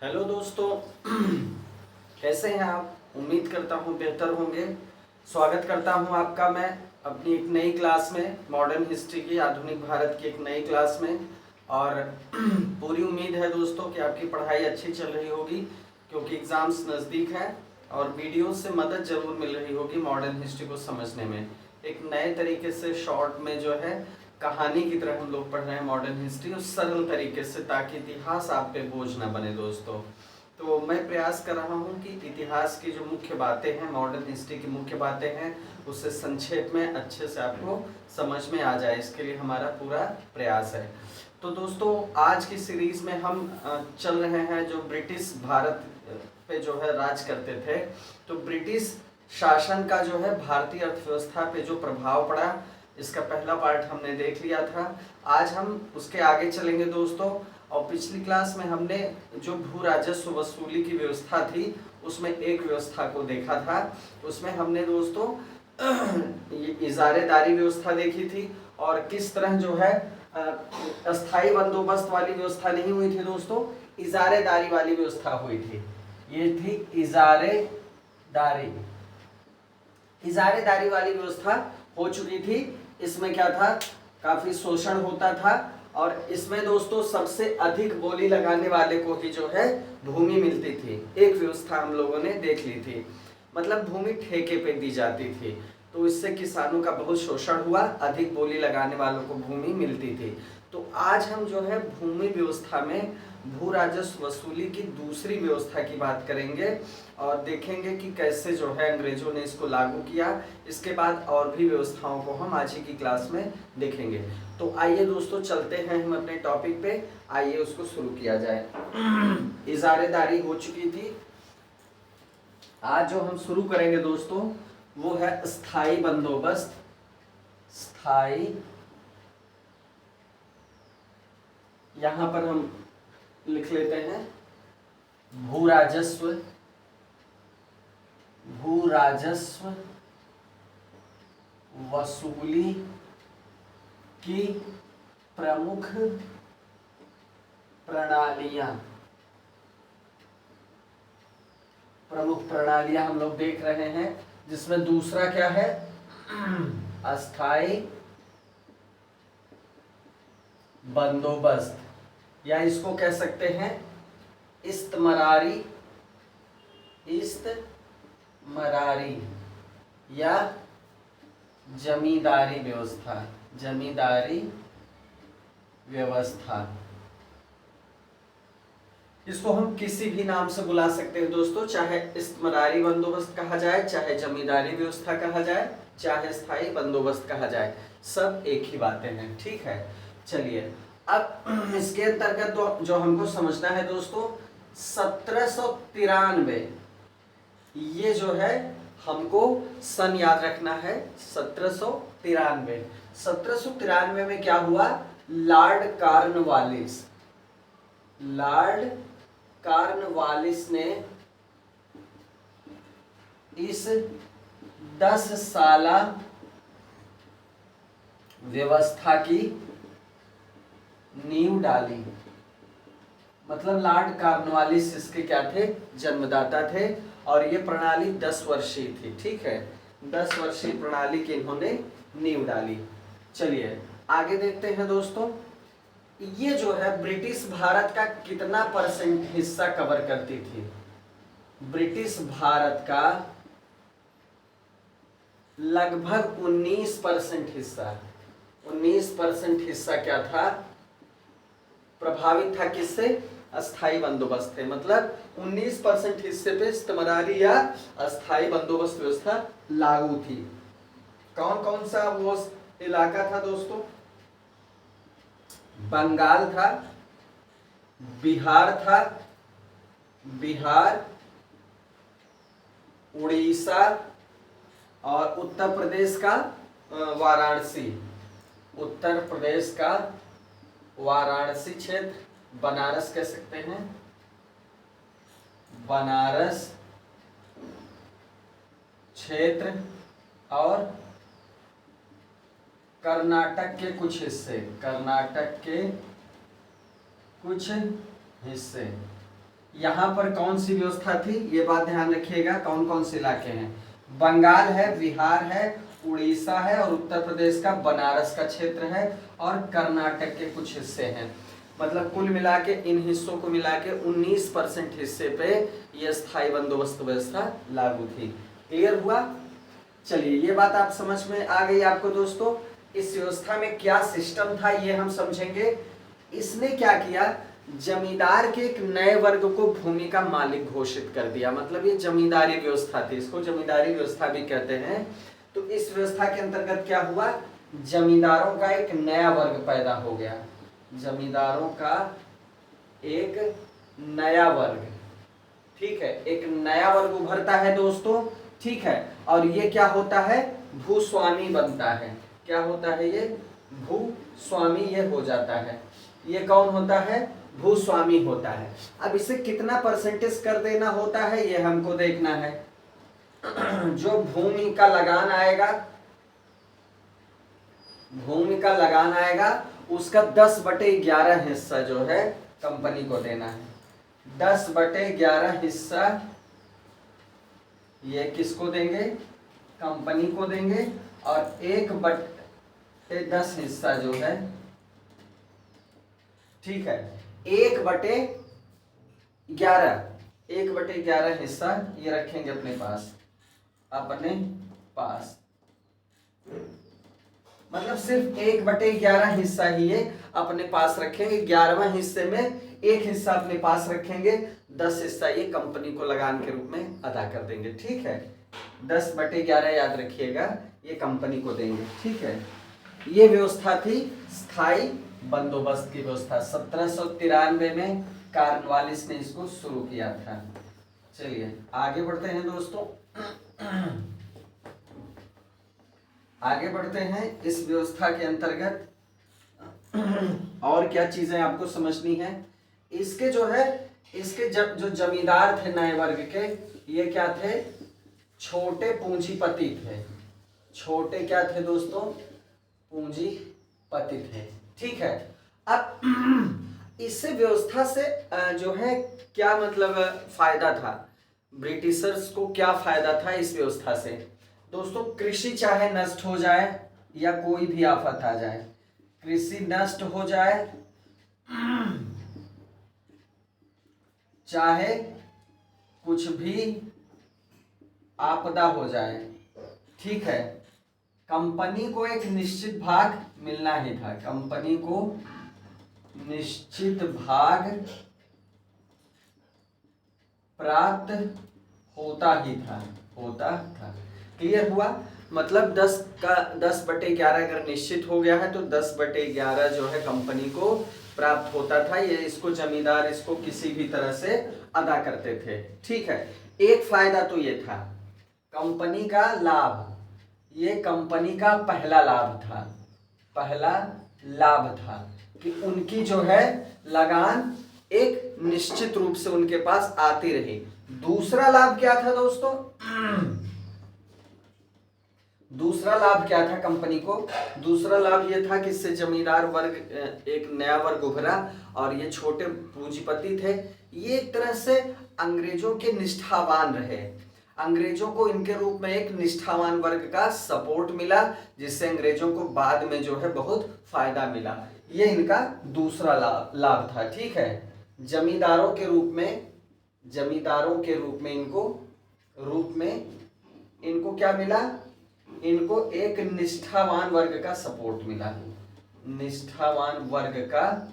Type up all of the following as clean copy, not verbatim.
Hello दोस्तों। कैसे हैं आप? उम्मीद करता हूँ बेहतर होंगे। स्वागत करता हूँ आपका मैं अपनी एक नई क्लास में, मॉडर्न हिस्ट्री की, आधुनिक भारत की एक नई क्लास में। और पूरी उम्मीद है दोस्तों कि आपकी पढ़ाई अच्छी चल रही होगी, क्योंकि एग्ज़ाम्स नज़दीक है और वीडियो से मदद ज़रूर मिल रही होगी मॉडर्न हिस्ट्री को समझने में। एक नए तरीके से शॉर्ट में जो है कहानी की तरह हम लोग पढ़ रहे हैं मॉडर्न हिस्ट्री, उस सरल तरीके से, ताकि इतिहास आप पे बोझ ना बने दोस्तों। तो मैं प्रयास कर रहा हूँ कि इतिहास की जो मुख्य बातें हैं, मॉडर्न हिस्ट्री की मुख्य बातें हैं, उससे संक्षेप में अच्छे से आपको समझ में आ जाए, इसके लिए हमारा पूरा प्रयास है। तो दोस्तों, आज की सीरीज में हम चल रहे हैं जो ब्रिटिश भारत पे जो है राज करते थे। तो ब्रिटिश शासन का जो है भारतीय अर्थव्यवस्था पे जो प्रभाव पड़ा, इसका पहला पार्ट हमने देख लिया था। आज हम उसके आगे चलेंगे दोस्तों। और पिछली क्लास में हमने जो भू राजस्व वसूली की व्यवस्था थी, उसमें एक व्यवस्था को देखा था। उसमें हमने दोस्तों ये इजारेदारी व्यवस्था देखी थी, और किस तरह जो है अस्थाई बंदोबस्त वाली व्यवस्था नहीं हुई थी दोस्तों, इजारेदारी वाली व्यवस्था हुई थी। ये थी इजारेदारी। इजारेदारी वाली व्यवस्था हो चुकी थी। इसमें क्या था, काफी शोषण होता था, और इसमें दोस्तों सबसे अधिक बोली लगाने वाले को ही जो है भूमि मिलती थी। एक व्यवस्था हम लोगों ने देख ली थी, मतलब भूमि ठेके पे दी जाती थी। तो इससे किसानों का बहुत शोषण हुआ, अधिक बोली लगाने वालों को भूमि मिलती थी। तो आज हम जो है भूमि व्यवस्था में भू राजस्व वसूली की दूसरी व्यवस्था की बात करेंगे, और देखेंगे कि कैसे जो है अंग्रेजों ने इसको लागू किया। इसके बाद और भी व्यवस्थाओं को हम आज ही की क्लास में देखेंगे। तो आइए दोस्तों, चलते हैं हम अपने टॉपिक पे। आइए उसको शुरू किया जाए। इजारेदारी हो चुकी थी। आज जो हम शुरू करेंगे दोस्तों, वो है स्थायी बंदोबस्त। स्थायी, यहां पर हम लिख लेते हैं भू राजस्व। भू राजस्व वसूली की प्रमुख प्रणालियां। प्रमुख प्रणालियां हम लोग देख रहे हैं, जिसमें दूसरा क्या है, अस्थाई बंदोबस्त, या इसको कह सकते हैं इस्तमरारी। इस्तमरारी या जमींदारी व्यवस्था। जमींदारी व्यवस्था, इसको हम किसी भी नाम से बुला सकते हैं दोस्तों, चाहे इस्तमरारी बंदोबस्त कहा जाए, चाहे जमींदारी व्यवस्था कहा जाए, चाहे स्थायी बंदोबस्त कहा जाए, सब एक ही बातें हैं। ठीक है, चलिए अब इसके अंतर्गत जो हमको समझना है दोस्तों, 1793, ये जो है हमको सन याद रखना है। 1793। 1793 में क्या हुआ, लॉर्ड कॉर्नवालिस। लॉर्ड कॉर्नवालिस ने इस 10 साला व्यवस्था की नींव डाली। मतलब लॉर्ड कॉर्नवालिस इसके क्या थे, जन्मदाता थे, और ये प्रणाली 10 वर्षीय थी। ठीक है, 10 वर्षीय प्रणाली की इन्होंने नींव डाली। चलिए आगे देखते हैं दोस्तों। ये जो है ब्रिटिश भारत का कितना परसेंट हिस्सा कवर करती थी? ब्रिटिश भारत का लगभग 19% हिस्सा। 19% हिस्सा क्या था, प्रभावित था किससे, अस्थाई बंदोबस्त थे। मतलब 19% हिस्से पे इस्तमरारी या अस्थाई बंदोबस्त व्यवस्था लागू थी। कौन कौन सा वो इलाका था दोस्तों? बंगाल था, बिहार था, बिहार, उड़ीसा, और उत्तर प्रदेश का वाराणसी। उत्तर प्रदेश का वाराणसी क्षेत्र, बनारस कह सकते हैं, बनारस क्षेत्र, और कर्नाटक के कुछ हिस्से। कर्नाटक के कुछ हिस्से। यहाँ पर कौन सी व्यवस्था थी, ये बात ध्यान रखिएगा। कौन कौन से इलाके हैं, बंगाल है, बिहार है, उड़ीसा है और उत्तर प्रदेश का बनारस का क्षेत्र है और कर्नाटक के कुछ हिस्से हैं। मतलब कुल मिला के इन हिस्सों को मिला के 19% हिस्से पे ये स्थायी बंदोबस्त व्यवस्था लागू थी। क्लियर हुआ? चलिए ये बात आप समझ में आ गई आपको दोस्तों। इस व्यवस्था में क्या सिस्टम था ये हम समझेंगे। इसने क्या किया, जमींदार के एक नए वर्ग को भूमि का मालिक घोषित कर दिया। मतलब ये जमींदारी व्यवस्था थी, इसको जमींदारी व्यवस्था भी कहते हैं। तो इस व्यवस्था के अंतर्गत क्या हुआ, जमींदारों का एक नया वर्ग पैदा हो गया। जमींदारों का एक नया वर्ग, ठीक है, एक नया वर्ग उभरता है दोस्तों, ठीक है। और ये क्या होता है, भूस्वामी बनता है। क्या होता है ये, भूस्वामी ये हो जाता है। ये कौन होता है, भूस्वामी होता है। अब इसे कितना परसेंटेज कर देना होता है ये हमको देखना है। जो भूमि का लगान आएगा, भूमि का लगान आएगा उसका 10/11 हिस्सा जो है कंपनी को देना है। 10/11 हिस्सा ये किसको देंगे, कंपनी को देंगे। और 1/10 हिस्सा जो है, ठीक है, 1/11 हिस्सा ये रखेंगे अपने पास, अपने पास। मतलब सिर्फ 1/11 हिस्सा ही ये अपने पास रखेंगे। 11वें हिस्से में एक हिस्सा अपने पास रखेंगे, 10 हिस्सा ये कंपनी को लगान के रूप में अदा कर देंगे। ठीक है, 10/11 याद रखिएगा, ये कंपनी को देंगे। ठीक है, ये व्यवस्था थी स्थायी बंदोबस्त की व्यवस्था। 1793 में कॉर्नवालिस ने इसको शुरू किया था। चलिए आगे बढ़ते हैं दोस्तों, आगे बढ़ते हैं। इस व्यवस्था के अंतर्गत और क्या चीजें आपको समझनी है। इसके जो है, इसके जो जमींदार थे नए वर्ग के, ये क्या थे, छोटे पूंजीपति थे। छोटे क्या थे दोस्तों, पूंजीपति थे। ठीक है, अब इससे व्यवस्था से जो है क्या मतलब फायदा था, ब्रिटिशर्स को क्या फायदा था इस व्यवस्था से। दोस्तों कृषि चाहे नष्ट हो जाए या कोई भी आफत आ जाए, कृषि नष्ट हो जाए चाहे कुछ भी आपदा हो जाए, ठीक है, कंपनी को एक निश्चित भाग मिलना ही था। कंपनी को निश्चित भाग प्राप्त होता ही था, होता था। क्लियर हुआ? मतलब 10/11 अगर निश्चित हो गया है तो 10/11 जो है कंपनी को प्राप्त होता था। ये इसको जमींदार इसको किसी भी तरह से अदा करते थे। ठीक है, एक फायदा तो ये था, कंपनी का लाभ, ये कंपनी का पहला लाभ था। पहला लाभ था कि उनकी जो है लगान एक निश्चित रूप से उनके पास आती रही। दूसरा लाभ क्या था दोस्तों, दूसरा लाभ क्या था कंपनी को, दूसरा लाभ ये था कि इससे जमींदार वर्ग एक नया वर्ग उभरा और ये छोटे पूंजीपति थे, ये एक तरह से अंग्रेजों के निष्ठावान रहे। अंग्रेजों को इनके रूप में एक निष्ठावान वर्ग का सपोर्ट मिला, जिससे अंग्रेजों को बाद में जो है बहुत फायदा मिला। ये इनका दूसरा लाभ था। ठीक है, जमींदारों के रूप में, जमींदारों के रूप में इनको क्या मिला, इनको एक निष्ठावान वर्ग का सपोर्ट मिला, निष्ठावान वर्ग का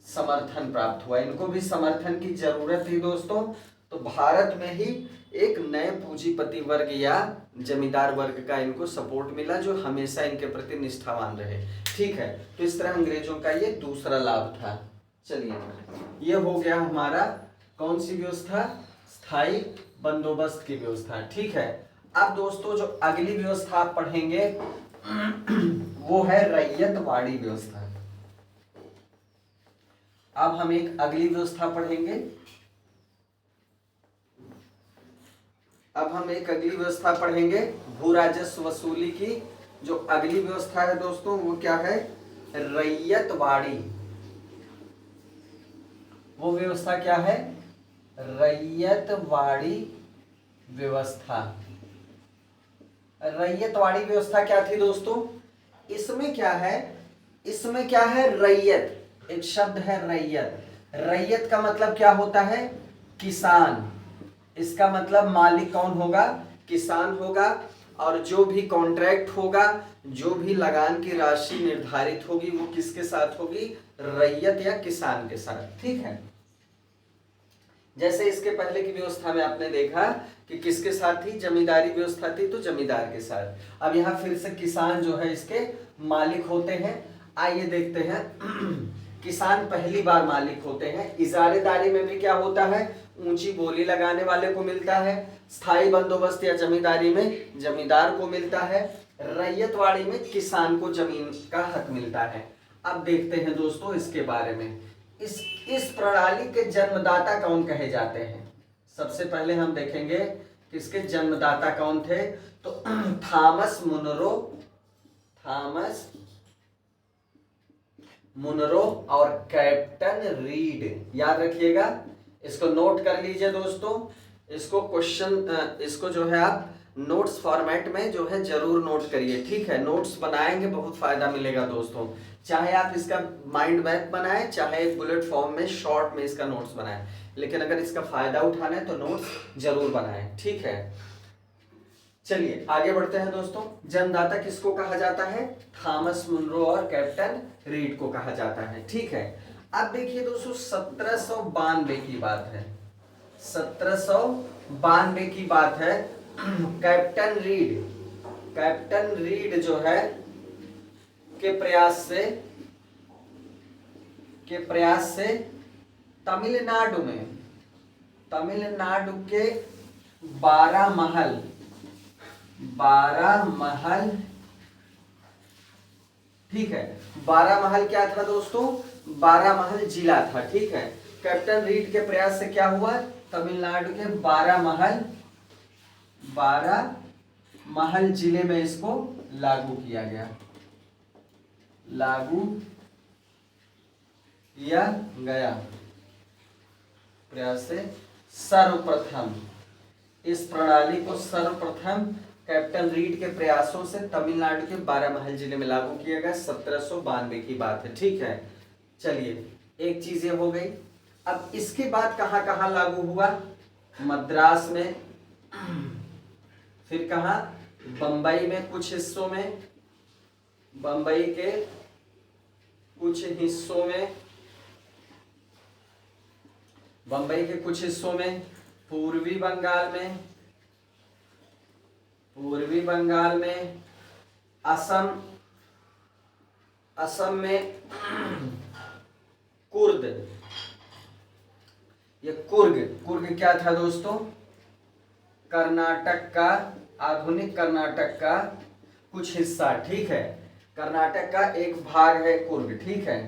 समर्थन प्राप्त हुआ। इनको भी समर्थन की जरूरत थी दोस्तों। तो भारत में ही एक नए पूंजीपति वर्ग या जमींदार वर्ग का इनको सपोर्ट मिला, जो हमेशा इनके प्रति निष्ठावान रहे। ठीक है, तो इस तरह अंग्रेजों का ये दूसरा लाभ था। चलिए, ये हो गया हमारा कौन सी व्यवस्था, स्थायी बंदोबस्त की व्यवस्था। ठीक है, अब दोस्तों जो अगली व्यवस्था आप पढ़ेंगे वो है रैयतवाड़ी व्यवस्था। अब हम एक अगली व्यवस्था पढ़ेंगे, अब हम एक अगली व्यवस्था पढ़ेंगे भू राजस्व वसूली की। जो अगली व्यवस्था है दोस्तों वो क्या है, रैयतवाड़ी। वो व्यवस्था क्या है, रैयतवाड़ी व्यवस्था। रैयतवाड़ी व्यवस्था क्या थी दोस्तों? इसमें क्या है, इसमें क्या है, रैयत, एक शब्द है रैयत। रैयत का मतलब क्या होता है? किसान। इसका मतलब मालिक कौन होगा? किसान होगा। और जो भी कॉन्ट्रैक्ट होगा, जो भी लगान की राशि निर्धारित होगी, वो किसके साथ होगी? रैयत या किसान के साथ। ठीक है। जैसे इसके पहले की व्यवस्था में आपने देखा कि किसके साथ थी? जमींदारी व्यवस्था थी, तो जमींदार के साथ। अब यहाँ फिर से किसान जो है इसके मालिक होते हैं। आइए देखते हैं। किसान पहली बार मालिक होते हैं। इजारेदारी में भी क्या होता है? ऊंची बोली लगाने वाले को मिलता है। स्थायी बंदोबस्त या जमींदारी में जमींदार को मिलता है। रैयतवाड़ी में किसान को जमीन का हक मिलता है। अब देखते हैं दोस्तों इसके बारे में। इस प्रणाली के जन्मदाता कौन कहे जाते हैं? सबसे पहले हम देखेंगे कि इसके जन्मदाता कौन थे। तो थॉमस मुनरो और कैप्टन रीड। याद रखिएगा, इसको नोट कर लीजिए दोस्तों। इसको क्वेश्चन, इसको जो है आप नोट्स फॉर्मेट में जो है जरूर नोट करिए। ठीक है, नोट्स बनाएंगे, बहुत फायदा मिलेगा दोस्तों। चाहे आप इसका माइंड मैप बनाएं, चाहे बुलेट फॉर्म में शॉर्ट में इसका नोट्स बनाएं, लेकिन अगर इसका फायदा उठाना है तो नोट्स जरूर बनाएं। ठीक है, चलिए आगे बढ़ते हैं दोस्तों। जन्मदाता किसको कहा जाता है? थॉमस मुनरो और कैप्टन रीड को कहा जाता है। ठीक है। अब देखिए दोस्तों, 1792 की बात है। 1792 की बात है। कैप्टन रीड जो है के प्रयास से तमिलनाडु के 12 महल, ठीक है, 12 महल क्या था दोस्तों? 12 महल जिला था। ठीक है। कैप्टन रीड के प्रयास से क्या हुआ? तमिलनाडु के 12 महल जिले में इसको लागू किया गया। प्रयास से सर्वप्रथम इस प्रणाली को सर्वप्रथम कैप्टन रीड के प्रयासों से तमिलनाडु के 12 महल जिले में लागू किया गया। 1792 की बात है। ठीक है। चलिए, एक चीज ये हो गई। अब इसके बाद कहां कहां लागू हुआ? मद्रास में, फिर कहां? बंबई में कुछ हिस्सों में, बंबई के कुछ हिस्सों में, बंबई के कुछ हिस्सों में, पूर्वी बंगाल में, असम में कुर्ग। ये कुर्ग क्या था दोस्तों? कर्नाटक का, आधुनिक कर्नाटक का कुछ हिस्सा। ठीक है, कर्नाटक का एक भाग है कुर्ग। ठीक है,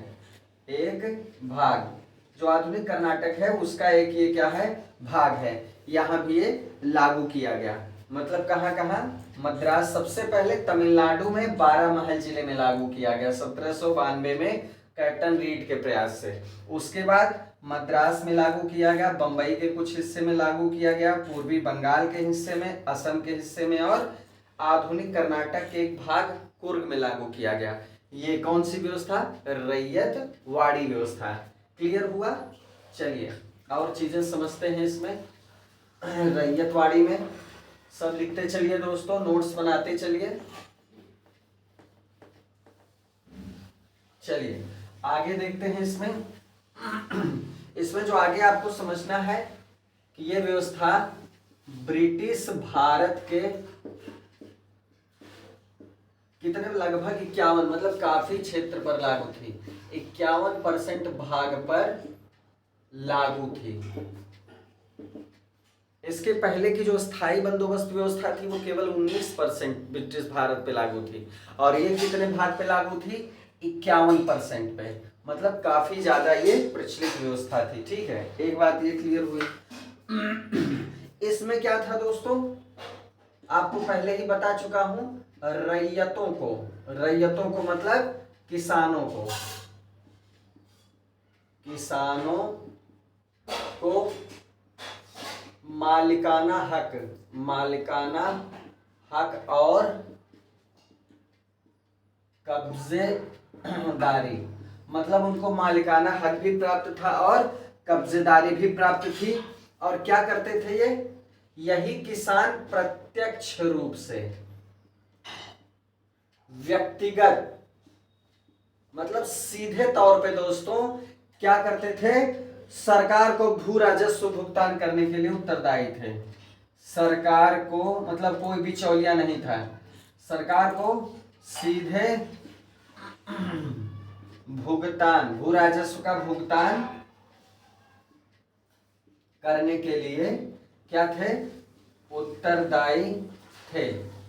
एक भाग जो आधुनिक कर्नाटक है उसका एक ये क्या है? भाग है। यहां भी ये लागू किया गया। मतलब कहां कहां? मद्रास सबसे पहले तमिलनाडु में 12 महल जिले में लागू किया गया 1792 में कैप्टन रीड के प्रयास से। उसके बाद मद्रास में लागू किया गया, बंबई के कुछ हिस्से में लागू किया गया, पूर्वी बंगाल के हिस्से में, असम के हिस्से में, और आधुनिक कर्नाटक के एक भाग कुर्ग में लागू किया गया। ये कौन सी व्यवस्था? रैयतवाड़ी व्यवस्था। क्लियर हुआ? चलिए और चीजें समझते हैं इसमें। रैयतवाड़ी में सब लिखते चलिए दोस्तों, नोट्स बनाते चलिए। चलिए आगे देखते हैं इसमें। इसमें जो आगे आपको समझना है कि यह व्यवस्था ब्रिटिश भारत के कितने, लगभग 51, मतलब काफी क्षेत्र पर लागू थी। 51% भाग पर लागू थी। इसके पहले की जो स्थायी बंदोबस्त व्यवस्था थी वो केवल 19% ब्रिटिश भारत पे लागू थी, और ये कितने भाग पे लागू थी? 51% पे। मतलब काफी ज्यादा ये प्रचलित व्यवस्था थी। ठीक है, एक बात ये क्लियर हुई। इसमें क्या था दोस्तों? आपको पहले ही बता चुका हूं। रैयतों को मतलब किसानों को मालिकाना हक, मालिकाना हक और कब्जेदारी, मतलब उनको मालिकाना हक भी प्राप्त था और कब्जेदारी भी प्राप्त थी। और क्या करते थे ये, यही किसान प्रत्यक्ष रूप से व्यक्तिगत, मतलब सीधे तौर पे दोस्तों क्या करते थे, सरकार को भू राजस्व भुगतान करने के लिए उत्तरदायी थे। सरकार को, मतलब कोई बिचौलिया नहीं था, सरकार को सीधे भुगतान, भू राजस्व का भुगतान करने के लिए क्या थे, उत्तरदायी थे।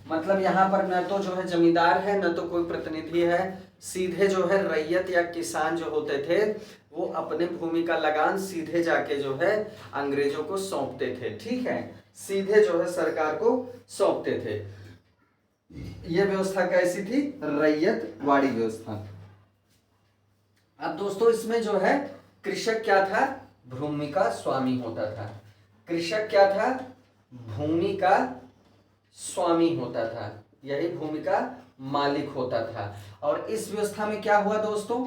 मतलब यहाँ पर न तो जो है जमींदार है, न तो कोई प्रतिनिधि है, सीधे जो है रैयत या किसान जो होते थे वो अपने भूमि का लगान सीधे जाके जो है अंग्रेजों को सौंपते थे। ठीक है, सीधे जो है सरकार को सौंपते थे। यह व्यवस्था कैसी थी, रैयतवाड़ी व्यवस्था। अब दोस्तों इसमें जो है कृषक क्या था, भूमि का स्वामी होता था। कृषक क्या था, भूमि का स्वामी होता था, यही भूमि का मालिक होता था। और इस व्यवस्था में क्या हुआ दोस्तों,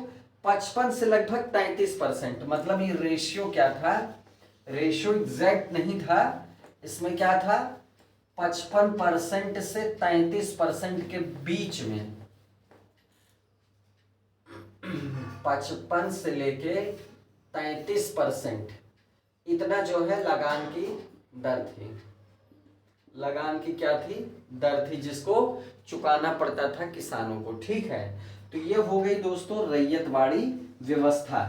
55 से लगभग 33%, मतलब ये रेशियो क्या था, रेशियो एग्जैक्ट नहीं था, इसमें क्या था 55% से 33% के बीच में, 55 से लेके 33% इतना जो है लगान की दर थी। लगान की क्या थी, दर थी, जिसको चुकाना पड़ता था किसानों को। ठीक है, तो ये हो गई दोस्तों रैयतवाड़ी व्यवस्था।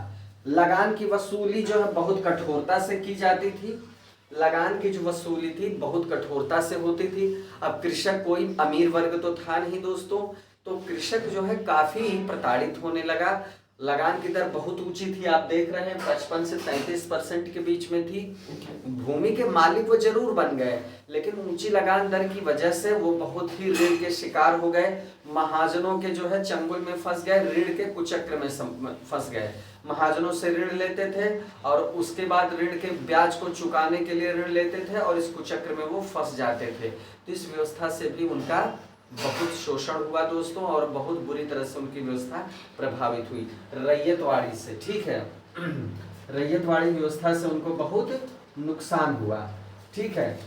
लगान की वसूली जो है बहुत कठोरता से की जाती थी। लगान की जो वसूली थी बहुत कठोरता से होती थी। अब कृषक कोई अमीर वर्ग तो था नहीं दोस्तों, तो कृषक जो है काफी प्रताड़ित होने लगा। लगान की दर बहुत ऊंची थी, आप देख रहे हैं 55 से 33% के बीच में थी। भूमि के मालिक वो जरूर बन गए, लेकिन ऊंची लगान दर की वजह से वो बहुत ही ऋण के शिकार हो गए। महाजनों के जो है चंगुल में फंस गए, ऋण के कुचक्र में फंस गए। महाजनों से ऋण लेते थे और उसके बाद ऋण के ब्याज को चुकाने के लिए ऋण लेते थे और इस कुचक्र में वो फंस जाते थे। तो इस व्यवस्था से भी उनका बहुत शोषण हुआ दोस्तों और बहुत बुरी तरह से उनकी व्यवस्था प्रभावित हुई रैयतवाड़ी से। ठीक है, रैयतवाड़ी व्यवस्था से उनको बहुत नुकसान हुआ। ठीक है,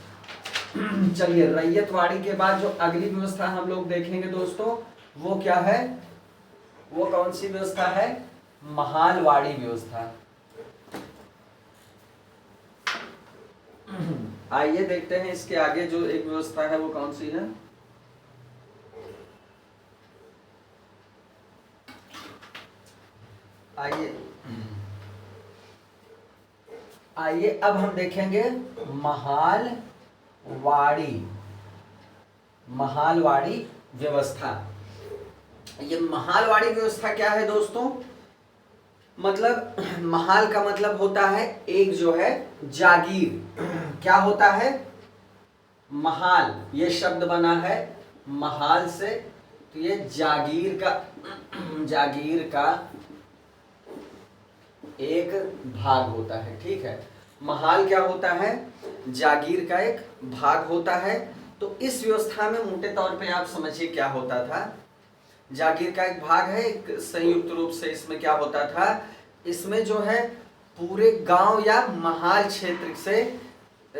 चलिए रैयतवाड़ी के बाद जो अगली व्यवस्था हम लोग देखेंगे दोस्तों वो क्या है, वो कौन सी व्यवस्था है, महालवाड़ी व्यवस्था। आइए देखते हैं इसके आगे जो एक व्यवस्था है वो कौन सी है। आइए अब हम देखेंगे महालवाड़ी व्यवस्था। ये महालवाड़ी व्यवस्था क्या है दोस्तों, मतलब महाल का मतलब होता है एक जो है जागीर। क्या होता है, महाल, ये शब्द बना है महाल से, तो ये जागीर का एक भाग होता है। ठीक है, महाल क्या होता है, जागीर का एक भाग होता है। तो इस व्यवस्था में मोटे तौर पे आप समझिए क्या होता था, जागीर का एक भाग है, एक संयुक्त रूप से इसमें क्या होता था, इसमें जो है पूरे गांव या महाल क्षेत्र से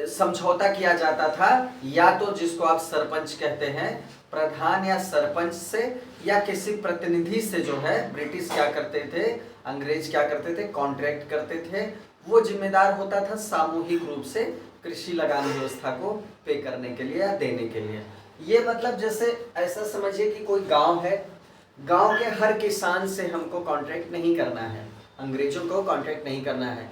समझौता किया जाता था, या तो जिसको आप सरपंच कहते हैं, प्रधान या सरपंच से या किसी प्रतिनिधि से जो है ब्रिटिश क्या करते थे, अंग्रेज क्या करते थे, कॉन्ट्रैक्ट करते थे। वो जिम्मेदार होता था सामूहिक रूप से कृषि लगान व्यवस्था को पे करने के लिए या देने के लिए। ये मतलब जैसे ऐसा समझिए कि कोई गांव है, गांव के हर किसान से हमको कॉन्ट्रैक्ट नहीं करना है, अंग्रेजों को कॉन्ट्रैक्ट नहीं करना है,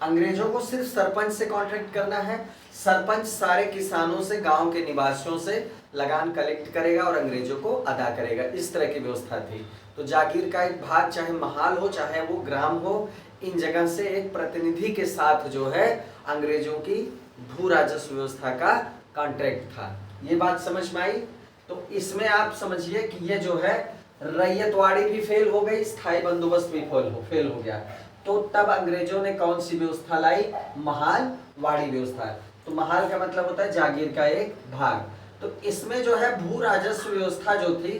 अंग्रेजों को सिर्फ सरपंच से कॉन्ट्रैक्ट करना है। सरपंच सारे किसानों से, गांव के निवासियों से लगान कलेक्ट करेगा और अंग्रेजों को अदा करेगा। इस तरह की व्यवस्था थी। तो जागीर का एक भाग, चाहे महाल हो चाहे वो ग्राम हो, इन जगह से एक प्रतिनिधि के साथ जो है अंग्रेजों की भू राजस्व व्यवस्था का कॉन्ट्रैक्ट था। ये बात समझ में आई। तो इसमें आप समझिए कि ये जो है रैयतवाड़ी भी फेल हो गई, स्थायी बंदोबस्त भी फेल हो गया। तो तब अंग्रेजों ने कौन सी व्यवस्था लाई, महालवाड़ी व्यवस्था। तो तो महाल का मतलब होता है जागीर का एक भाग। तो इसमें जो है भू राजस्व व्यवस्था जो थी,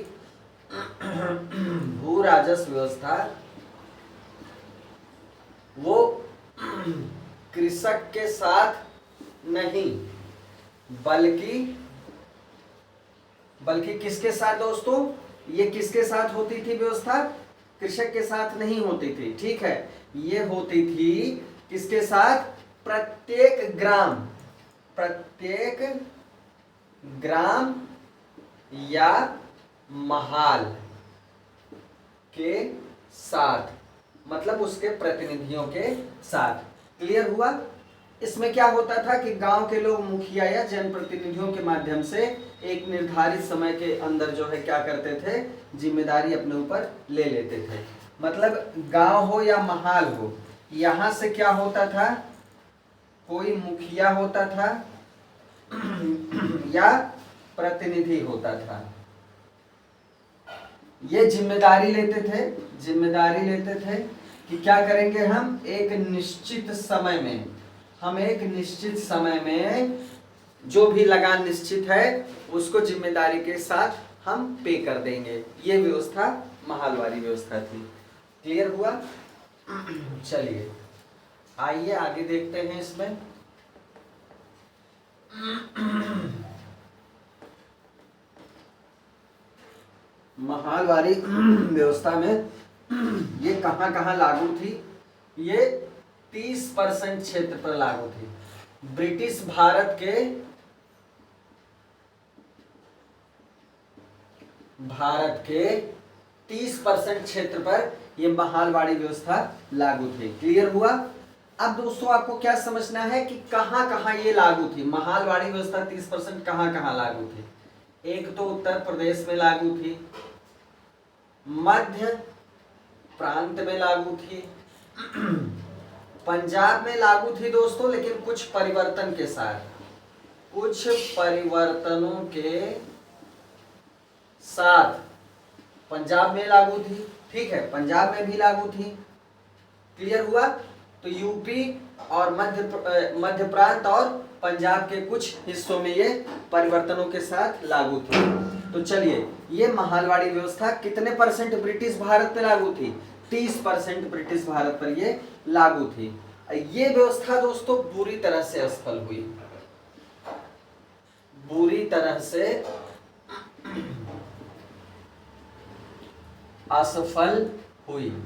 भू राजस्व व्यवस्था वो कृषक के साथ नहीं बल्कि किसके साथ दोस्तों, ये किसके साथ होती थी व्यवस्था, कृषक के साथ नहीं होती थी, ठीक है, ये होती थी किसके साथ, प्रत्येक ग्राम या महाल के साथ, मतलब उसके प्रतिनिधियों के साथ। क्लियर हुआ। इसमें क्या होता था कि गांव के लोग मुखिया या जनप्रतिनिधियों के माध्यम से एक निर्धारित समय के अंदर जो है क्या करते थे, जिम्मेदारी अपने ऊपर ले लेते थे। मतलब गांव हो या महाल हो, यहां से क्या होता था, कोई मुखिया होता था या प्रतिनिधि होता था, ये जिम्मेदारी लेते थे कि क्या करेंगे, हम एक निश्चित समय में जो भी लगान निश्चित है उसको जिम्मेदारी के साथ हम पे कर देंगे। ये व्यवस्था महाल वाली व्यवस्था थी। क्लियर हुआ। चलिए आइए आगे देखते हैं। इसमें महाल वाली व्यवस्था में ये कहां कहां लागू थी, ये 30% क्षेत्र पर लागू थी। ब्रिटिश भारत के 30% क्षेत्र पर यह महालवाड़ी व्यवस्था लागू थी। क्लियर हुआ। अब दोस्तों आपको क्या समझना है कि कहां कहां ये लागू थी, महालवाड़ी व्यवस्था 30% कहां कहां लागू थी। एक तो उत्तर प्रदेश में लागू थी, मध्य प्रांत में लागू थी, पंजाब में लागू थी दोस्तों, लेकिन कुछ परिवर्तनों के साथ पंजाब में लागू थी। ठीक है, पंजाब में भी लागू थी। क्लियर हुआ। तो यूपी और मध्य प्रांत और पंजाब के कुछ हिस्सों में ये परिवर्तनों के साथ लागू थी। तो चलिए, ये महालवाड़ी व्यवस्था कितने परसेंट ब्रिटिश भारत पे लागू थी, 30% ब्रिटिश भारत पर ये लागू थी। ये व्यवस्था दोस्तों बुरी तरह से असफल हुई, बुरी तरह से असफल हुई।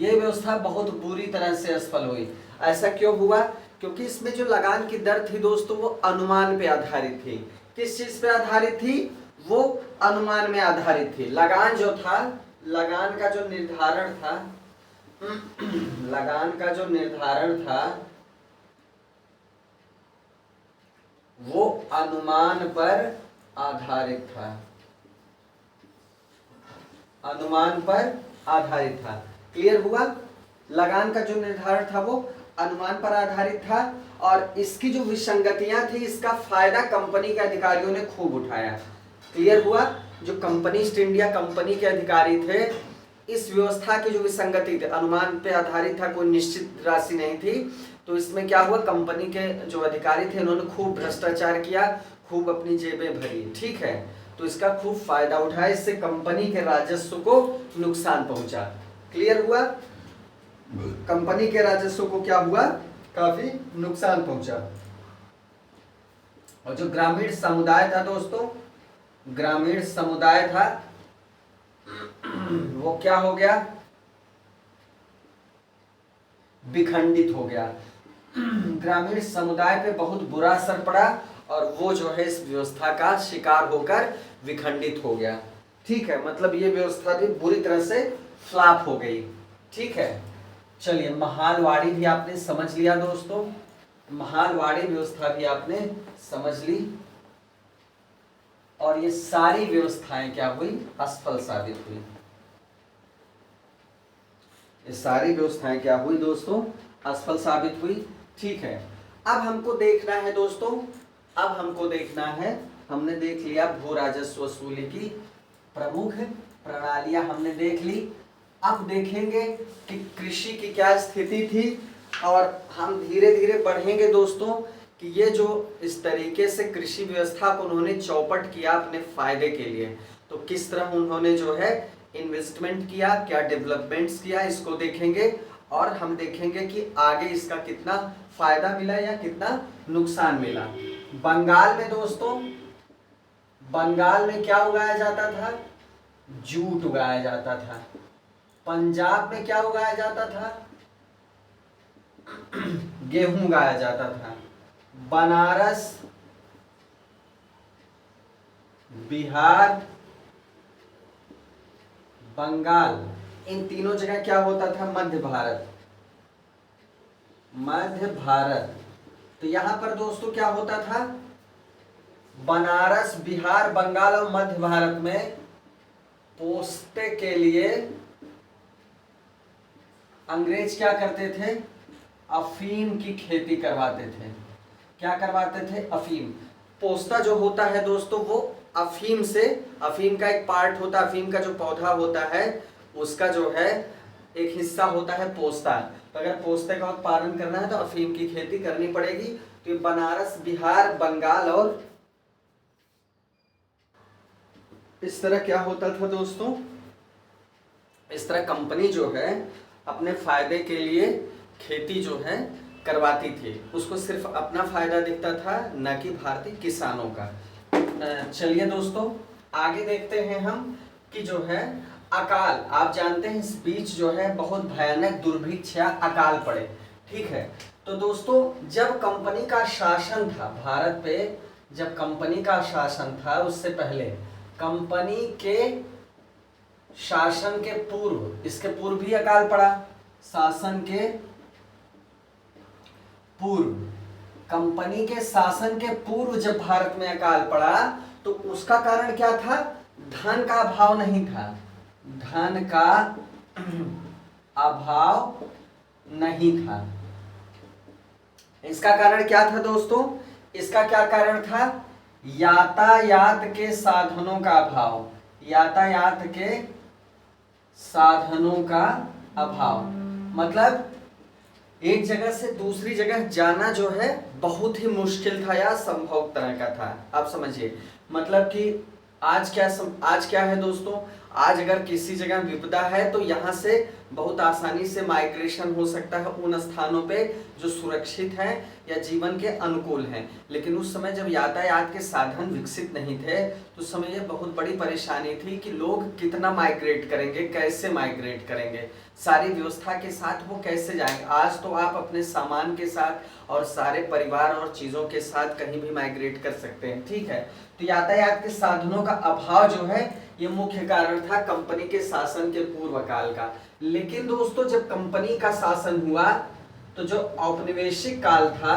ये व्यवस्था बहुत बुरी तरह से असफल हुई। ऐसा क्यों हुआ? क्योंकि इसमें जो लगान की दर थी दोस्तों वो अनुमान पे आधारित थी। किस चीज पे आधारित थी? वो अनुमान में आधारित थी। लगान जो था, लगान का जो निर्धारण था, लगान का जो निर्धारण था वो अनुमान पर आधारित था, अनुमान पर आधारित था। क्लियर हुआ। लगान का जो निर्धारण था वो अनुमान पर आधारित था और इसकी जो विसंगतियां थी इसका फायदा कंपनी के अधिकारियों ने खूब उठाया। क्लियर हुआ। जो कंपनी ईस्ट इंडिया कंपनी के अधिकारी थे, इस व्यवस्था की जो विसंगति थी, अनुमान पे आधारित था, कोई निश्चित राशि नहीं थी, तो इसमें क्या हुआ, कंपनी के जो अधिकारी थे उन्होंने खूब भ्रष्टाचार किया, खूब अपनी जेबें भरी। ठीक है, तो इसका खूब फायदा उठाया, इससे कंपनी के राजस्व को नुकसान पहुंचा। क्लियर हुआ। कंपनी के राजस्व को क्या हुआ, काफी नुकसान पहुंचा। और जो ग्रामीण समुदाय था दोस्तों, ग्रामीण समुदाय था वो क्या हो गया, विखंडित हो गया। ग्रामीण समुदाय पे बहुत बुरा असर पड़ा और वो जो है इस व्यवस्था का शिकार होकर विखंडित हो गया। ठीक है, मतलब ये व्यवस्था भी बुरी तरह से फ्लॉप हो गई। ठीक है, चलिए महालवाड़ी भी आपने समझ लिया दोस्तों, महालवाड़ी व्यवस्था भी आपने समझ ली और ये सारी व्यवस्थाएं क्या हुई, असफल साबित हुई। ये सारी व्यवस्थाएं क्या हुई दोस्तों, असफल साबित हुई। ठीक है, अब हमको देखना है दोस्तों, अब हमको देखना है, हमने देख लिया भू राजस्व वसूली की प्रमुख प्रणालियां हमने देख ली। अब देखेंगे कि कृषि की क्या स्थिति थी और हम धीरे धीरे बढ़ेंगे दोस्तों कि ये जो इस तरीके से कृषि व्यवस्था को उन्होंने चौपट किया अपने फायदे के लिए, तो किस तरह उन्होंने जो है इन्वेस्टमेंट किया, क्या डेवलपमेंट्स किया, इसको देखेंगे। और हम देखेंगे कि आगे इसका कितना फायदा मिला या कितना नुकसान मिला। बंगाल में दोस्तों, बंगाल में क्या उगाया जाता था? जूट उगाया जाता था। पंजाब में क्या उगाया जाता था? गेहूं उगाया जाता था। बनारस, बिहार, बंगाल, इन तीनों जगह क्या होता था? मध्य भारत, मध्य भारत। तो यहां पर दोस्तों क्या होता था? बनारस, बिहार, बंगाल और मध्य भारत में पोस्ते के लिए अंग्रेज क्या करते थे? अफीम की खेती करवाते थे। क्या करवाते थे? अफीम। पोस्ता जो होता है दोस्तों वो अफीम से, अफीम का एक पार्ट होता है, अफीम का जो पौधा होता है उसका जो है एक हिस्सा होता है पोस्ता। तो अगर पोस्ते का उत्पादन करना है तो अफीम की खेती करनी पड़ेगी। तो ये बनारस, बिहार, बंगाल और इस तरह क्या होता था दोस्तों, इस तरह कंपनी जो है अपने फायदे के लिए खेती जो है करवाती थी। उसको सिर्फ अपना फायदा दिखता था, न कि भारतीय किसानों का। चलिए दोस्तों आगे देखते हैं हम कि जो है अकाल, आप जानते हैं इस बीच जो है बहुत भयानक दुर्भिक्ष या अकाल पड़े। ठीक है, तो दोस्तों जब कंपनी का शासन था भारत पे, जब कंपनी का शासन था उससे पहले, कंपनी के शासन के पूर्व, इसके पूर्व भी अकाल पड़ा। शासन के पूर्व, कंपनी के शासन के पूर्व जब भारत में अकाल पड़ा तो उसका कारण क्या था? धन का अभाव नहीं था, धन का अभाव नहीं था। इसका कारण क्या था दोस्तों? इसका क्या कारण था? यातायात के साधनों का अभाव, यातायात के साधनों का अभाव। मतलब एक जगह से दूसरी जगह जाना जो है बहुत ही मुश्किल था या संभव तरह का था। आप समझिए, मतलब कि आज क्या है दोस्तों, आज अगर किसी जगह विपदा है तो यहाँ से बहुत आसानी से माइग्रेशन हो सकता है उन स्थानों पे जो सुरक्षित हैं या जीवन के अनुकूल हैं। लेकिन उस समय जब यातायात के साधन विकसित नहीं थे तो उस समय ये बहुत बड़ी परेशानी थी कि लोग कितना माइग्रेट करेंगे, कैसे माइग्रेट करेंगे, सारी व्यवस्था के साथ वो कैसे जाएंगे। आज तो आप अपने सामान के साथ और सारे परिवार और चीज़ों के साथ कहीं भी माइग्रेट कर सकते हैं। ठीक है, तो यातायात के साधनों का अभाव जो है ये मुख्य कारण था कंपनी के शासन के पूर्व काल का। लेकिन दोस्तों जब कंपनी का शासन हुआ तो जो औपनिवेशिक काल था,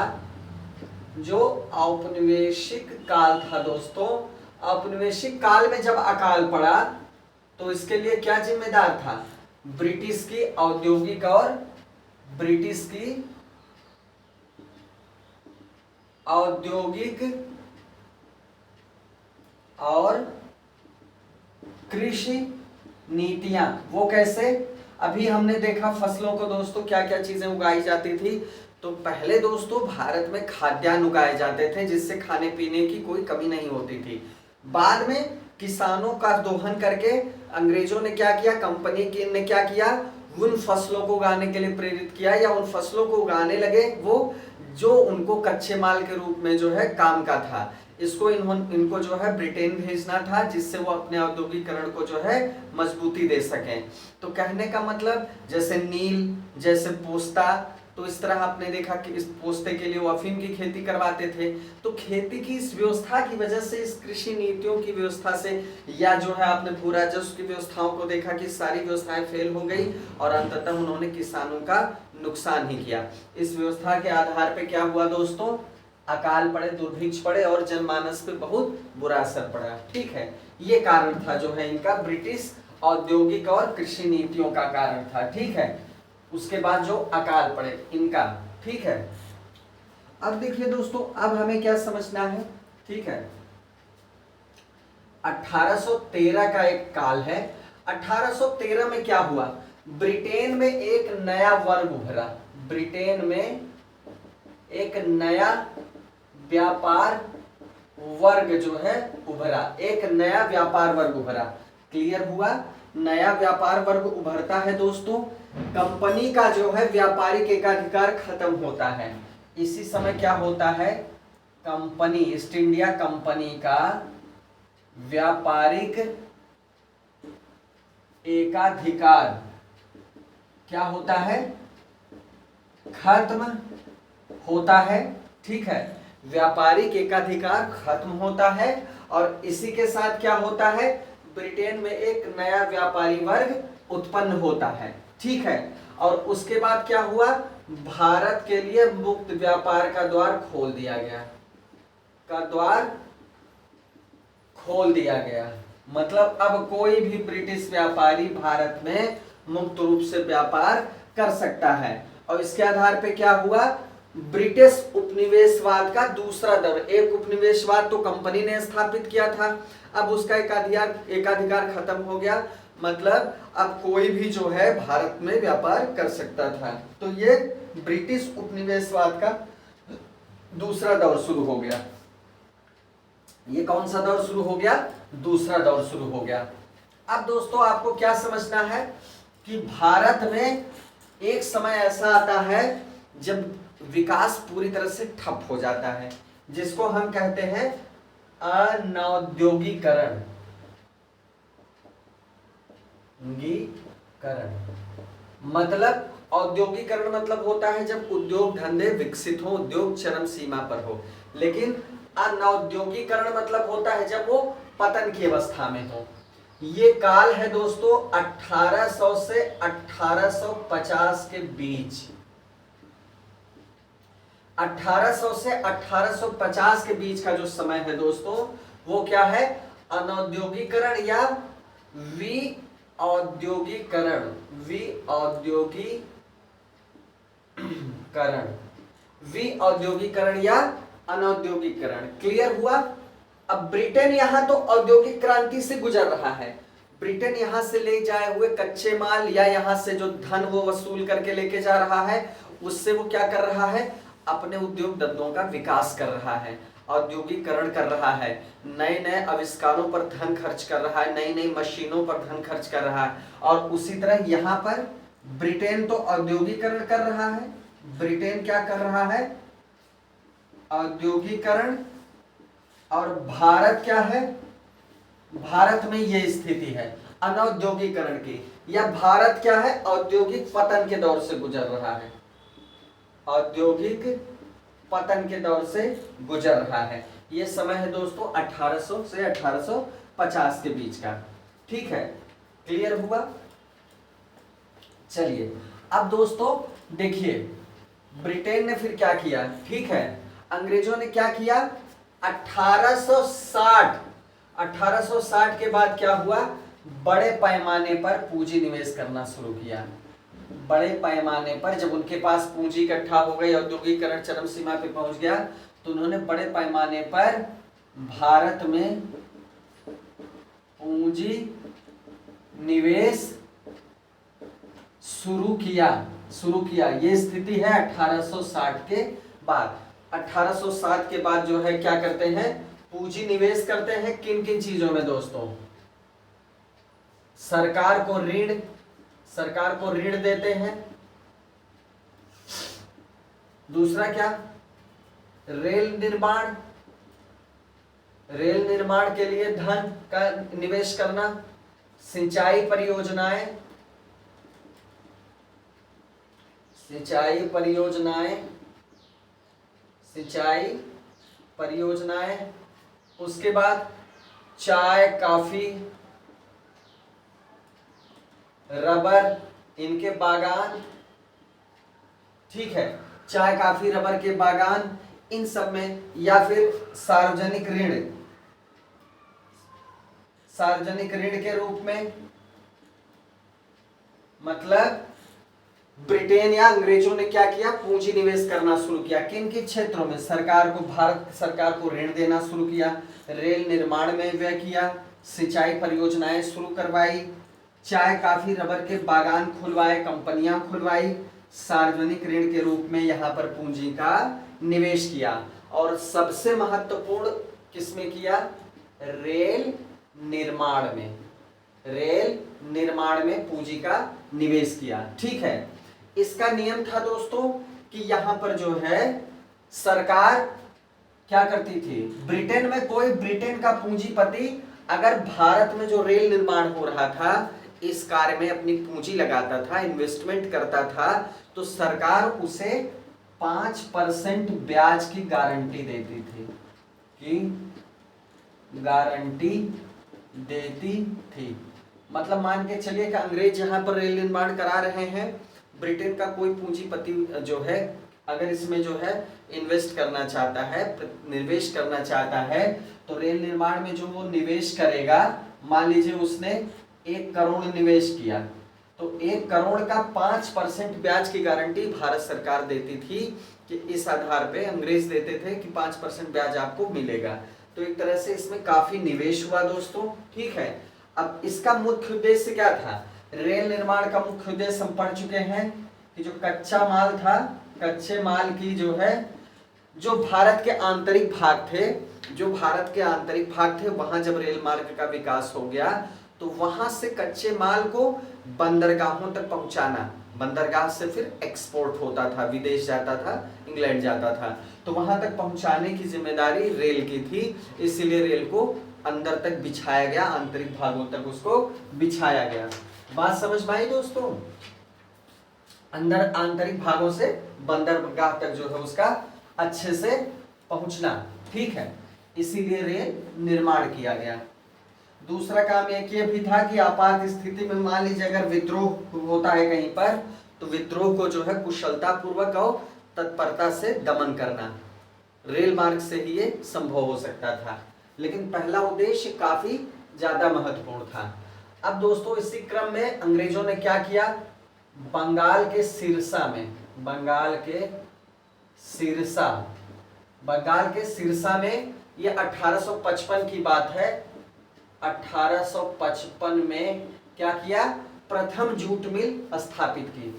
जो औपनिवेशिक काल था दोस्तों, औपनिवेशिक काल में जब अकाल पड़ा तो इसके लिए क्या जिम्मेदार था? ब्रिटिश की औद्योगिक और ब्रिटिश की औद्योगिक और कृषि नीतियां। वो कैसे? अभी हमने देखा फसलों को दोस्तों क्या क्या चीजें उगाई जाती थी। तो पहले दोस्तों भारत में खाद्यान्न उगाए जाते थे जिससे खाने पीने की कोई कमी नहीं होती थी। बाद में किसानों का दोहन करके अंग्रेजों ने क्या किया, कंपनी की ने क्या किया, उन फसलों को उगाने के लिए प्रेरित किया या उन फसलों को उगाने लगे वो जो उनको कच्चे माल के रूप में जो है काम का था। इसको इनको जो है ब्रिटेन भेजना था जिससे वो अपने औद्योगिकरण को जो है मजबूती दे सकें। तो कहने का मतलब जैसे नील, जैसे पोस्ता, तो इस तरह आपने देखा कि इस पोस्ते के लिए वो अफीम की खेती करवाते थे। तो खेती की इस व्यवस्था की वजह से, इस कृषि नीतियों की व्यवस्था से, या जो है आपने भू राजस्व की व्यवस्थाओं को देखा कि सारी व्यवस्थाएं फेल हो गई और अंततः उन्होंने किसानों का नुकसान ही किया। इस व्यवस्था के आधार पे क्या हुआ दोस्तों? अकाल पड़े, दुर्भिक्ष पड़े और जनमानस पे बहुत बुरा असर पड़ा। ठीक है, ये कारण था जो है इनका, ब्रिटिश औद्योगिक और कृषि नीतियों का कारण था। ठीक है, उसके बाद जो अकाल पड़े इनका। ठीक है, अब देखिए दोस्तों अब हमें क्या समझना है। ठीक है, 1813 का एक काल है। 1813 में क्या हुआ? ब्रिटेन में एक नया वर्ग उभरा, ब्रिटेन में एक नया व्यापार वर्ग जो है उभरा, एक नया व्यापार वर्ग उभरा। क्लियर हुआ? नया व्यापार वर्ग उभरता है दोस्तों। कंपनी का जो है व्यापारिक एकाधिकार खत्म होता है। इसी समय क्या होता है, कंपनी, ईस्ट इंडिया कंपनी का व्यापारिक एकाधिकार क्या होता है, खत्म होता है। ठीक है, व्यापारिक एकाधिकार खत्म होता है और इसी के साथ क्या होता है, ब्रिटेन में एक नया व्यापारी वर्ग उत्पन्न होता है। ठीक है, और उसके बाद क्या हुआ, भारत के लिए मुक्त व्यापार का द्वार खोल दिया गया, मतलब अब कोई भी ब्रिटिश व्यापारी भारत में मुक्त रूप से व्यापार कर सकता है। और इसके आधार पे क्या हुआ, ब्रिटिश उपनिवेशवाद का दूसरा दौर। एक उपनिवेशवाद तो कंपनी ने स्थापित किया था, अब उसका एकाधिकार खत्म हो गया, मतलब अब कोई भी जो है भारत में व्यापार कर सकता था। तो ये ब्रिटिश उपनिवेशवाद का दूसरा दौर शुरू हो गया। ये कौन सा दौर शुरू हो गया, दूसरा दौर शुरू हो गया। अब दोस्तों आपको क्या समझना है कि भारत में एक समय ऐसा आता है जब विकास पूरी तरह से ठप हो जाता है, जिसको हम कहते हैं अनौद्योगिकरण। मतलब औद्योगिकरण मतलब होता है जब उद्योग धंधे विकसित हो, उद्योग चरम सीमा पर हो। लेकिन अनौद्योगिकरण मतलब होता है जब वो पतन की अवस्था में हो। ये काल है दोस्तों 1800 से 1850 के बीच। 1800 से 1850 के बीच का जो समय है दोस्तों, वो क्या है, अनौद्योगिकरण या विऔद्योगिकरण। विऔद्योगिकरण या अनौद्योगिकरण। क्लियर हुआ? अब ब्रिटेन यहां तो औद्योगिक क्रांति से गुजर रहा है। ब्रिटेन यहां से ले जाए हुए कच्चे माल या यहां से जो धन वो वसूल करके लेके जा रहा है, उससे वो क्या कर रहा है, अपने उद्योग धंधों का विकास कर रहा है, औद्योगिकरण कर रहा है, नए नए आविष्कारों पर धन खर्च कर रहा है, नई नई मशीनों पर धन खर्च कर रहा है। और उसी तरह यहाँ पर ब्रिटेन तो औद्योगिकरण कर रहा है। ब्रिटेन क्या कर रहा है, औद्योगिकरण। और भारत क्या है, भारत में ये स्थिति है अनौद्योगिकरण की, या भारत क्या है, औद्योगिक पतन के दौर से गुजर रहा है, औद्योगिक पतन के दौर से गुजर रहा है। ये समय है दोस्तों 1800 से 1850 के बीच का। ठीक है, क्लियर हुआ? चलिए अब दोस्तों देखिए ब्रिटेन ने फिर क्या किया। ठीक है, अंग्रेजों ने क्या किया, 1860 के बाद क्या हुआ, बड़े पैमाने पर पूंजी निवेश करना शुरू किया। बड़े पैमाने पर जब उनके पास पूंजी इकट्ठा हो गई, औद्योगिकरण चरम सीमा पे पहुंच गया, तो उन्होंने बड़े पैमाने पर भारत में पूंजी निवेश शुरू किया। ये स्थिति है 1860 के बाद। 1860 के बाद जो है क्या करते हैं, पूंजी निवेश करते हैं किन किन चीजों में दोस्तों, सरकार को ऋण देते हैं। दूसरा क्या, रेल निर्माण के लिए धन का निवेश करना, सिंचाई परियोजनाएं, उसके बाद चाय, कॉफी, रबर, इनके बागान। ठीक है, चाय, कॉफी, रबर के बागान, इन सब में, या फिर सार्वजनिक ऋण के रूप में। मतलब ब्रिटेन या अंग्रेजों ने क्या किया, पूंजी निवेश करना शुरू किया किन किन क्षेत्रों में, भारत सरकार को ऋण देना शुरू किया, रेल निर्माण में व्यय किया, सिंचाई परियोजनाएं शुरू करवाई, चाय, कॉफी, रबर के बागान खुलवाए, कंपनियां खुलवाई, सार्वजनिक ऋण के रूप में यहाँ पर पूंजी का निवेश किया। और सबसे महत्वपूर्ण किसमें किया? रेल निर्माण में। रेल निर्माण में पूंजी का निवेश किया। ठीक है, इसका नियम था दोस्तों कि यहां पर जो है सरकार क्या करती थी, ब्रिटेन में कोई ब्रिटेन का पूंजीपति अगर भारत में जो रेल निर्माण हो रहा था इस कार्य में अपनी पूंजी लगाता था, इन्वेस्टमेंट करता था, तो सरकार उसे 5% ब्याज की गारंटी देती थी, कि गारंटी देती थी। मतलब मान के चलिए कि अंग्रेज यहां पर रेल निर्माण करा रहे हैं, ब्रिटेन का कोई पूंजीपति जो है अगर इसमें जो है इन्वेस्ट करना चाहता है, निवेश करना चाहता है, तो रेल निर्माण में जो वो निवेश करेगा, मान लीजिए उसने 1 करोड़ निवेश किया, तो 1 करोड़ का 5% ब्याज की गारंटी भारत सरकार देती थी, कि इस आधार पे अंग्रेज देते थे कि 5% ब्याज आपको मिलेगा। तो एक तरह से इसमें काफी निवेश हुआ दोस्तों। ठीक है, अब इसका मुख्य उद्देश्य क्या था? रेल निर्माण का मुख्य उद्देश्य हम पढ़ चुके हैं कि जो कच्चा माल था, कच्चे माल की जो है, जो भारत के आंतरिक भाग थे, जो भारत के आंतरिक भाग थे, वहां जब रेल मार्ग का विकास हो गया तो वहां से कच्चे माल को बंदरगाहों तक पहुंचाना, बंदरगाह से फिर एक्सपोर्ट होता था, विदेश जाता था, इंग्लैंड जाता था, तो वहां तक पहुंचाने की जिम्मेदारी रेल की थी। इसीलिए रेल को अंदर तक बिछाया गया, आंतरिक भागों तक उसको बिछाया गया। बात समझ में आई दोस्तों? अंदर आंतरिक भागों से बंदरगाह तक जो है उसका अच्छे से पहुंचना। ठीक है, इसीलिए रेल निर्माण किया गया। दूसरा काम एक ये भी था कि आपात स्थिति में मान लीजिए अगर विद्रोह होता है कहीं पर, तो विद्रोह को जो है कुशलता पूर्वक और तत्परता से दमन करना, रेल मार्ग से ही ये संभव हो सकता था। लेकिन पहला उद्देश्य काफी ज्यादा महत्वपूर्ण था। अब दोस्तों इसी क्रम में अंग्रेजों ने क्या किया, बंगाल के सिरसा में, बंगाल के सिरसा में, ये 1855 की बात है, 1855 में क्या किया, प्रथम जूट मिल स्थापित की,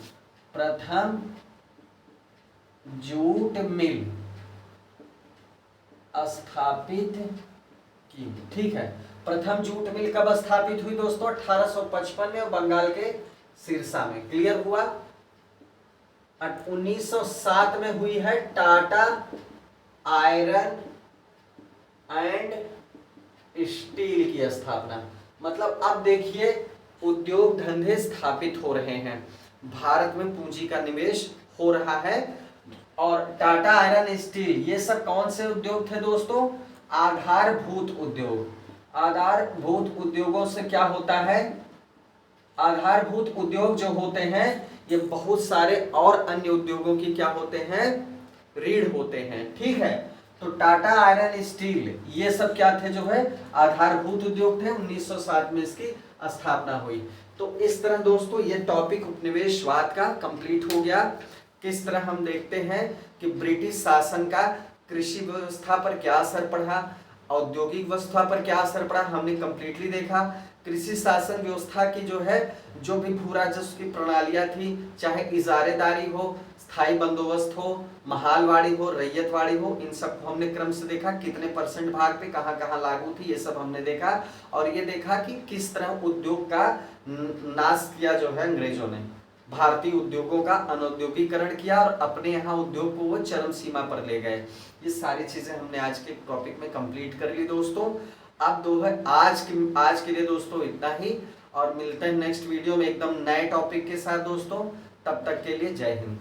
प्रथम जूट मिल स्थापित की। ठीक है, प्रथम जूट मिल कब स्थापित हुई दोस्तों? 1855 में, बंगाल के सिरसा में। क्लियर हुआ? 1907 में हुई है टाटा आयरन एंड स्टील की स्थापना। मतलब अब देखिए उद्योग धंधे स्थापित हो रहे हैं, भारत में पूंजी का निवेश हो रहा है, और टाटा आयरन स्टील ये सब कौन से उद्योग थे दोस्तों? आधारभूत उद्योग। आधारभूत उद्योगों से क्या होता है, आधारभूत उद्योग जो होते हैं ये बहुत सारे और अन्य उद्योगों की क्या होते हैं, रीढ़ होते हैं। ठीक है, तो टाटा आयरन स्टील ये सब क्या थे, जो है आधारभूत उद्योग थे। 1907 में इसकी स्थापना हुई। तो इस तरह दोस्तों ये टॉपिक उपनिवेशवाद का कंप्लीट हो गया। किस तरह हम देखते हैं कि ब्रिटिश शासन का कृषि व्यवस्था पर क्या असर पड़ा, औद्योगिक व्यवस्था पर क्या असर पड़ा, हमने कंप्लीटली देखा। कृषि शासन व्यवस्था की जो है, जो भी भू राजस्व की प्रणालियां थी, चाहे इजारेदारी हो, स्थायी बंदोबस्त हो, महालवाड़ी हो, रैयतवाड़ी हो, इन सबको हमने क्रम से देखा, कितने % भाग पे कहाँ कहाँ लागू थी, ये सब हमने देखा। और ये देखा कि किस तरह उद्योग का नाश किया जो है अंग्रेजों ने, भारतीय उद्योगों का अनौद्योगिकरण किया और अपने यहाँ उद्योग को वो चरम सीमा पर ले गए। ये सारी चीजें हमने आज के टॉपिक में कंप्लीट कर ली दोस्तों। अब दो है आज के लिए दोस्तों इतना ही, और मिलते हैं नेक्स्ट वीडियो में एकदम नए टॉपिक के साथ दोस्तों। तब तक के लिए जय हिंद।